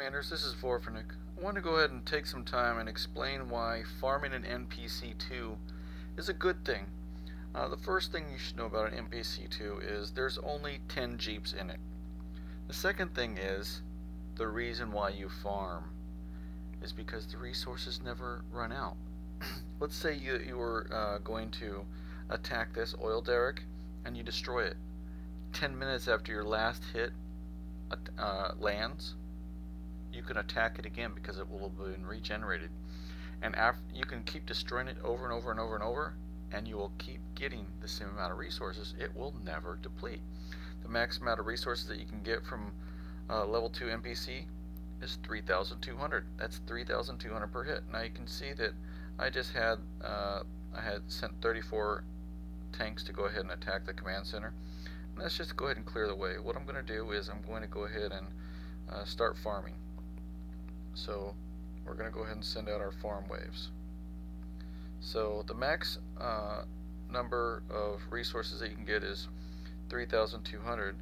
Commanders, this is Vorfanik. I want to go ahead and take some time and explain why farming an NPC 2 is a good thing. The first thing you should know about an NPC 2 is there's only 10 Jeeps in it. The second thing is the reason why you farm is because the resources never run out. Let's say you were going to attack this oil derrick and you destroy it. 10 minutes after your last hit lands, you can attack it again because it will have been regenerated. And you can keep destroying it over and over and over and over, and you will keep getting the same amount of resources. It will never deplete. The max amount of resources that you can get from level 2 NPC is 3,200. That's 3,200 per hit. Now you can see that I just had I had sent 34 tanks to go ahead and attack the command center. And let's just go ahead and clear the way. What I'm going to do is I'm going to go ahead and start farming. So we're going to go ahead and send out our farm waves. So the max number of resources that you can get is 3,200.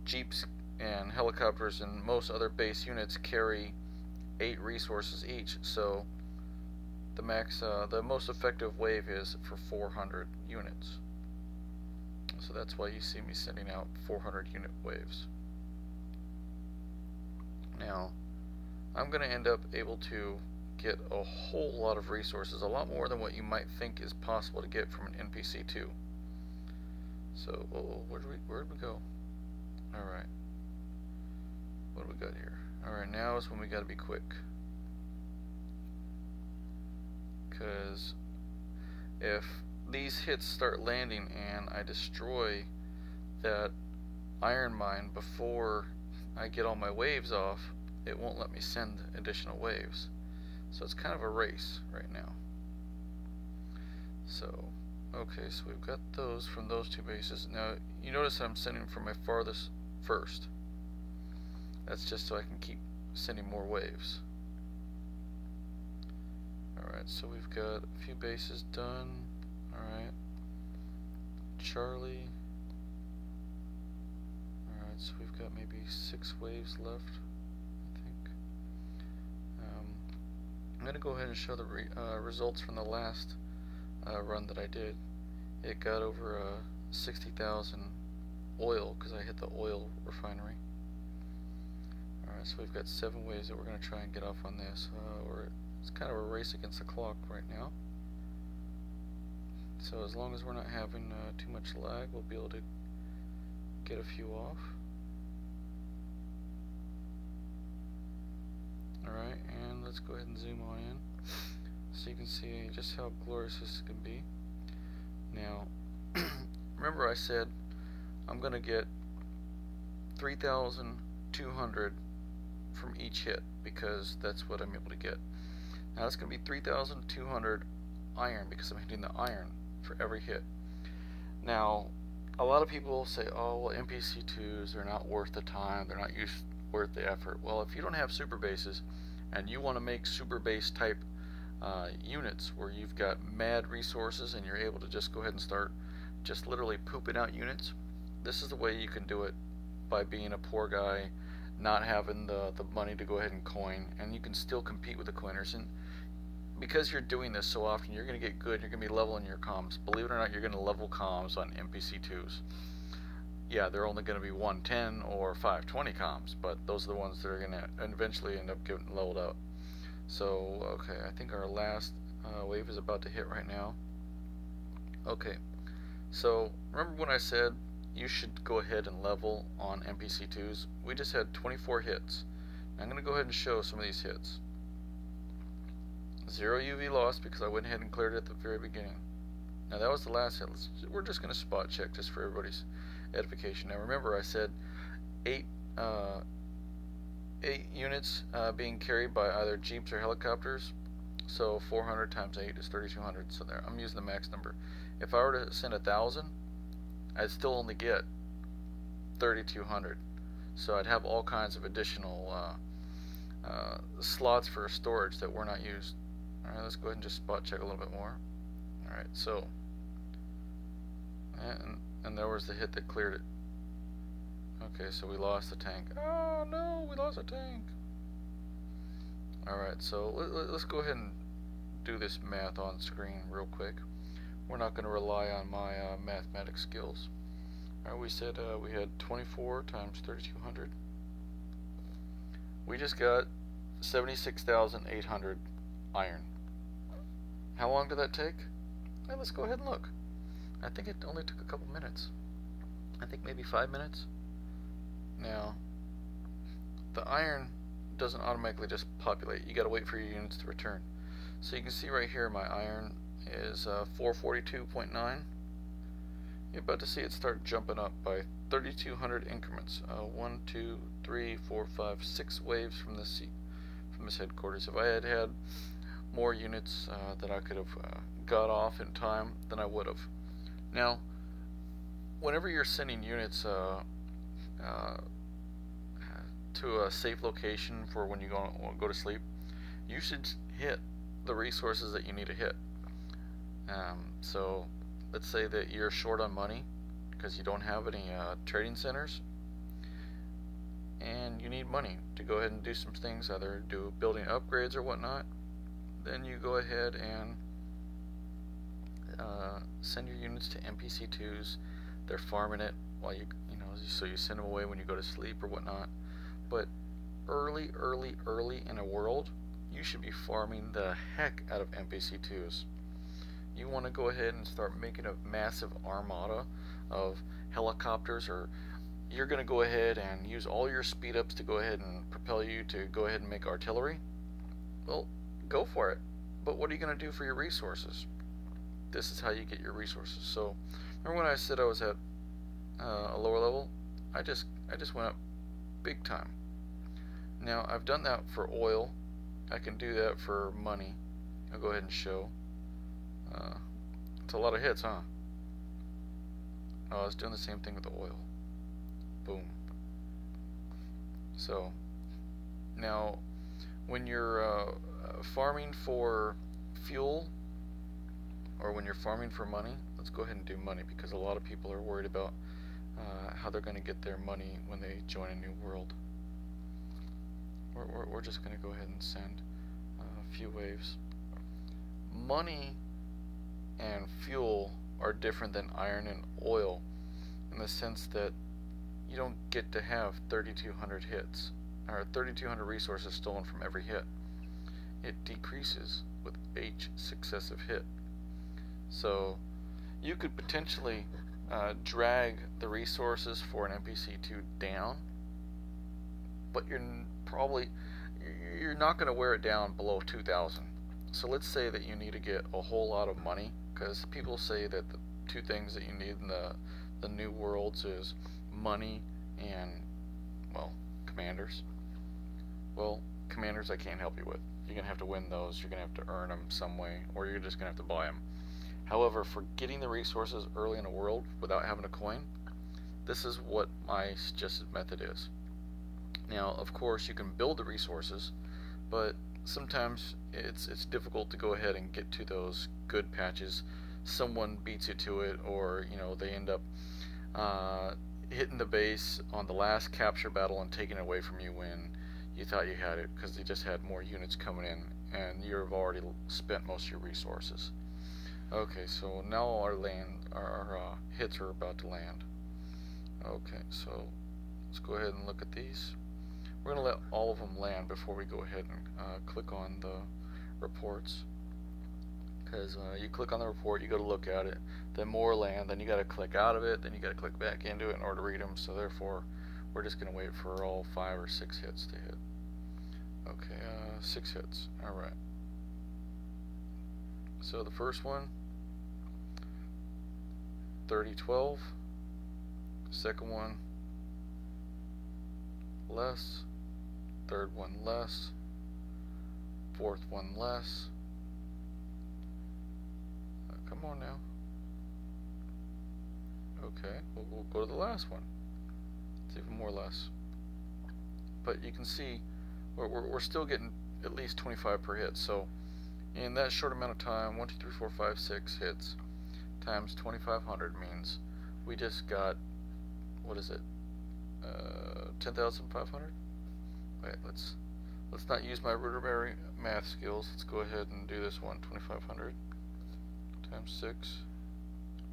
Jeeps and helicopters and most other base units carry 8 resources each, so the max, the most effective wave is for 400 units. So that's why you see me sending out 400 unit waves. Now, I'm going to end up able to get a whole lot of resources, a lot more than what you might think is possible to get from an NPC 2. So, where did we go? Alright. What do we got here? Alright, now is when we got to be quick. Because if these hits start landing and I destroy that iron mine before I get all my waves off, it won't let me send additional waves. So it's kind of a race right now. So, okay, so we've got those from those two bases. Now, you notice that I'm sending from my farthest first. That's just so I can keep sending more waves. Alright, so we've got a few bases done. Alright. Charlie. Alright, so we've got maybe 6 waves left, I think. I'm going to go ahead and show the results from the last run that I did. It got over 60,000 oil because I hit the oil refinery. Alright, so we've got 7 waves that we're going to try and get off on this. It's kind of a race against the clock right now. So as long as we're not having too much lag, we'll be able to get a few off. Alright, and let's go ahead and zoom on in so you can see just how glorious this can be. Now, remember I said I'm going to get 3,200 from each hit because that's what I'm able to get. Now it's going to be 3,200 iron because I'm hitting the iron for every hit. Now, a lot of people say, oh, well, NPC 2s, they're not worth the time, they're not worth the effort. Well, if you don't have super bases and you want to make super base type units where you've got mad resources and you're able to just go ahead and start just literally pooping out units, this is the way you can do it by being a poor guy, not having the money to go ahead and coin, and you can still compete with the coiners. And because you're doing this so often, you're going to get good, you're going to be leveling your comms. Believe it or not, you're going to level comms on NPC 2s. Yeah, they're only going to be 110 or 520 comms, but those are the ones that are going to eventually end up getting leveled up. So, okay, I think our last wave is about to hit right now. Okay, so remember when I said you should go ahead and level on NPC 2s? We just had 24 hits. Now I'm going to go ahead and show some of these hits. 0 UV loss because I went ahead and cleared it at the very beginning. Now that was the last hit. We're just going to spot check just for everybody's edification. Now remember I said 8 units being carried by either jeeps or helicopters. So 400 times 8 is 3,200. So there, I'm using the max number. If I were to send 1,000, I'd still only get 3,200. So I'd have all kinds of additional slots for storage that were not used. Alright, let's go ahead and just spot check a little bit more. Alright, so and there was the hit that cleared it. Okay, so we lost the tank. Oh no, we lost a tank. Alright, so let's go ahead and do this math on screen real quick. We're not going to rely on my mathematics skills. Alright, we said we had 24 times 3200. We just got 76,800 iron. How long did that take? Hey, let's go ahead and look. I think it only took a couple minutes. I think maybe 5 minutes. Now, the iron doesn't automatically just populate. You gotta wait for your units to return. So you can see right here my iron is 442.9. You're about to see it start jumping up by 3,200 increments. 1, 2, 3, 4, 5, 6 waves from this headquarters. If I had had more units that I could have got off in time, then I would have. Now, whenever you're sending units to a safe location for when you go to sleep, you should hit the resources that you need to hit. So let's say that you're short on money because you don't have any trading centers, and you need money to go ahead and do some things, either do building upgrades or whatnot. Then you go ahead and send your units to NPC2s. They're farming it while so you send them away when you go to sleep or whatnot. But early in a world, you should be farming the heck out of NPC2s. You want to go ahead and start making a massive armada of helicopters, or you're going to go ahead and use all your speed ups to go ahead and propel you to go ahead and make artillery. Well, go for it. But what are you going to do for your resources? This is how you get your resources. So remember when I said I was at a lower level? I just went up big time. Now I've done that for oil. I can do that for money. I'll go ahead and show. It's a lot of hits, huh? Oh, I was doing the same thing with the oil. Boom. So now when you're farming for fuel, or when you're farming for money, let's go ahead and do money, because a lot of people are worried about how they're going to get their money when they join a new world. We're just going to go ahead and send a few waves. Money and fuel are different than iron and oil in the sense that you don't get to have 3,200 hits, or 3,200 resources stolen from every hit. It decreases with each successive hit. So you could potentially drag the resources for an NPC2 down, but you're not going to wear it down below 2,000. So let's say that you need to get a whole lot of money, because people say that the two things that you need in the new worlds is money and, well, commanders. Well, commanders I can't help you with. You're going to have to win those, you're going to have to earn them some way, or you're just going to have to buy them. However, for getting the resources early in a world without having a coin, this is what my suggested method is. Now, of course, you can build the resources, but sometimes it's difficult to go ahead and get to those good patches. Someone beats you to it, or they end up hitting the base on the last capture battle and taking it away from you when you thought you had it, because they just had more units coming in and you've already spent most of your resources. Okay, so now our hits are about to land. Okay, so let's go ahead and look at these. We're going to let all of them land before we go ahead and click on the reports. Because you click on the report, you go to look at it, then more land, then you got to click out of it, then you got to click back into it in order to read them. So therefore, we're just going to wait for all 5 or 6 hits to hit. Okay, 6 hits. Alright. So the first one, 30-12. Second one, less. Third one, less. Fourth one, less. Come on now. Okay, we'll go to the last one. It's even more less. But you can see we're still getting at least 25 per hit. So in that short amount of time, 1, 2, 3, 4, 5, 6 hits times 2,500 means we just got, what is it? 10,500. Wait, let's not use my rudimentary math skills. Let's go ahead and do this one. 2,500 times 6,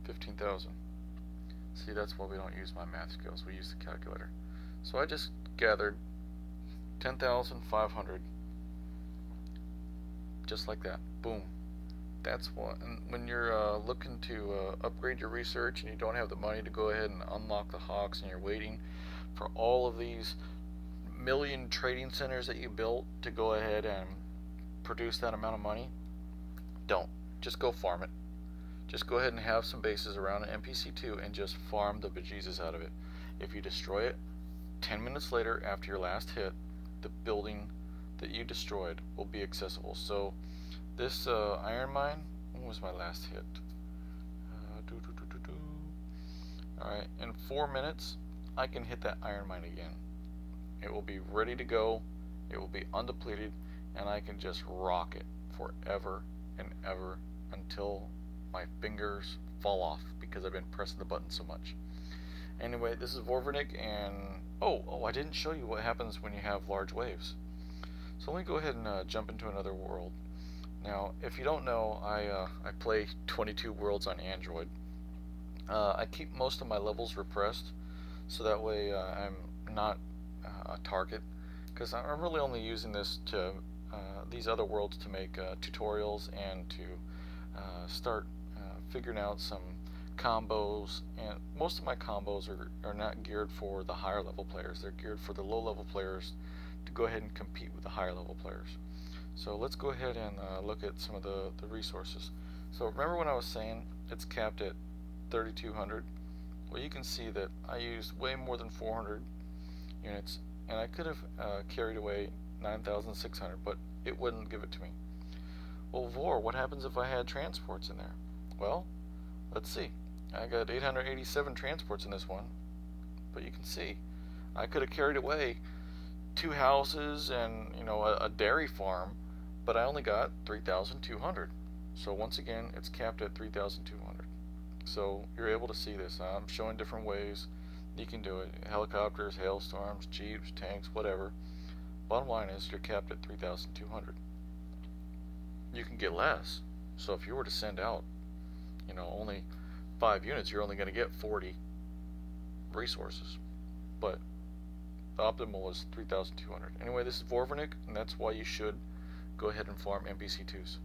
15,000. See, that's why we don't use my math skills. We use the calculator. So I just gathered 10,500, just like that. Boom. That's what. And when you're looking to upgrade your research and you don't have the money to go ahead and unlock the hawks, and you're waiting for all of these million trading centers that you built to go ahead and produce that amount of money, don't. Just go farm it. Just go ahead and have some bases around an NPC2 and just farm the bejesus out of it. If you destroy it, 10 minutes later after your last hit, the building that you destroyed will be accessible. So this iron mine, when was my last hit? Alright, in 4 minutes, I can hit that iron mine again. It will be ready to go, it will be undepleted, and I can just rock it forever and ever until my fingers fall off because I've been pressing the button so much. Anyway, this is Vorvernik, and I didn't show you what happens when you have large waves. So let me go ahead and jump into another world. Now, if you don't know, I play 22 worlds on Android. I keep most of my levels repressed, so that way I'm not a target, because I'm really only using this to these other worlds to make tutorials and to start figuring out some combos, and most of my combos are not geared for the higher level players. They're geared for the low level players to go ahead and compete with the higher level players. So let's go ahead and look at some of the resources. So remember when I was saying it's capped at 3,200? Well, you can see that I used way more than 400 units, and I could have carried away 9,600, but it wouldn't give it to me. Well, Vor, what happens if I had transports in there? Well, let's see. I got 887 transports in this one, but you can see I could have carried away 2 houses and a dairy farm, but I only got 3,200. So once again, it's capped at 3,200. So you're able to see this. I'm showing different ways you can do it: helicopters, hailstorms, jeeps, tanks, whatever. Bottom line is you're capped at 3,200. You can get less. So if you were to send out only 5 units, you're only going to get 40 resources. But the optimal is 3,200. Anyway, this is Vorvernik, and that's why you should go ahead and farm NPC2s.